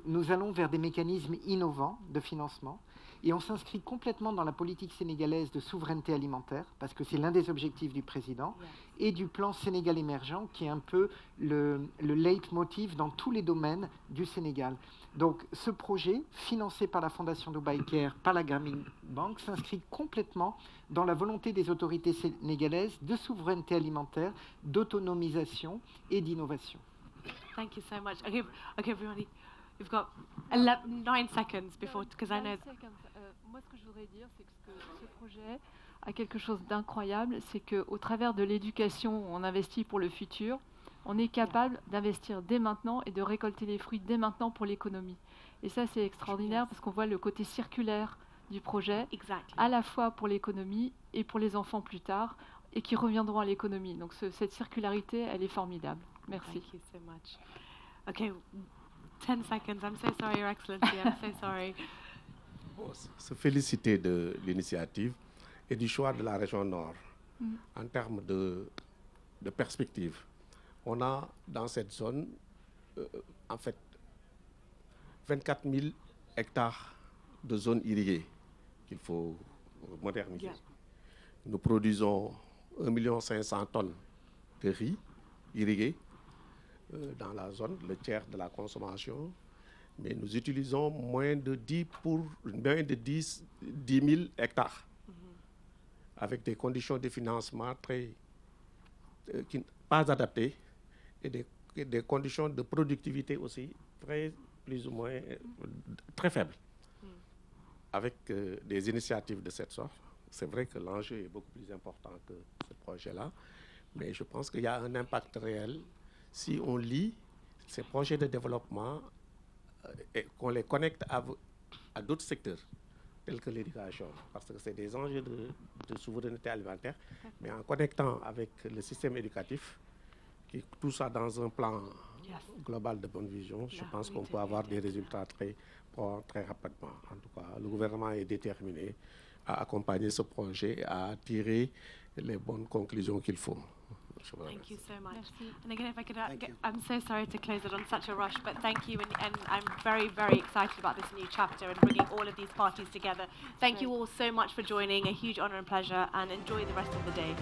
Nous allons vers des mécanismes innovants de financement et on s'inscrit complètement dans la politique sénégalaise de souveraineté alimentaire, parce que c'est l'un des objectifs du président, et du plan Sénégal émergent, qui est un peu le leitmotiv dans tous les domaines du Sénégal. Donc ce projet, financé par la Fondation Dubai Care, par la Grameen Bank, s'inscrit complètement dans la volonté des autorités sénégalaises de souveraineté alimentaire, d'autonomisation et d'innovation. Thank you so much. Okay, everybody. We've got 9 seconds before, because I know... Moi, ce que je voudrais dire, c'est que ce projet a quelque chose d'incroyable, c'est qu'au travers de l'éducation, on investit pour le futur, on est capable d'investir dès maintenant et de récolter les fruits dès maintenant pour l'économie. Et ça, c'est extraordinaire parce qu'on voit le côté circulaire du projet, à la fois pour l'économie et pour les enfants plus tard, et qui reviendront à l'économie. Donc cette circularité, elle est formidable. Merci. Thank you so much. Okay, 10 seconds. I'm so sorry, Your Excellency. I'm so sorry. Se féliciter de l'initiative et du choix de la région Nord en termes de perspective. On a dans cette zone, en fait, 24 000 hectares de zones irriguées qu'il faut moderniser. Yeah. Nous produisons 1 500 000 tonnes de riz irrigué dans la zone, le tiers de la consommation. Mais nous utilisons moins de 10 000 hectares, avec des conditions de financement pas adaptées et des conditions de productivité aussi plus ou moins très faibles. Avec des initiatives de cette sorte, c'est vrai que l'enjeu est beaucoup plus important que ce projet-là, mais je pense qu'il y a un impact réel si on lie ces projets de développement et qu'on les connecte à d'autres secteurs, tels que l'éducation, parce que c'est des enjeux de souveraineté alimentaire, mais en connectant avec le système éducatif, tout ça dans un plan global de bonne vision, je pense qu'on peut avoir des résultats très rapidement. En tout cas, le gouvernement est déterminé à accompagner ce projet, à tirer les bonnes conclusions qu'il faut. Thank you so much. Merci. And again, if I could, I'm so sorry to close it on such a rush, but thank you, and I'm very, very excited about this new chapter and bringing all of these parties together. Thank you all so much for joining. A huge honour and pleasure, and enjoy the rest of the day.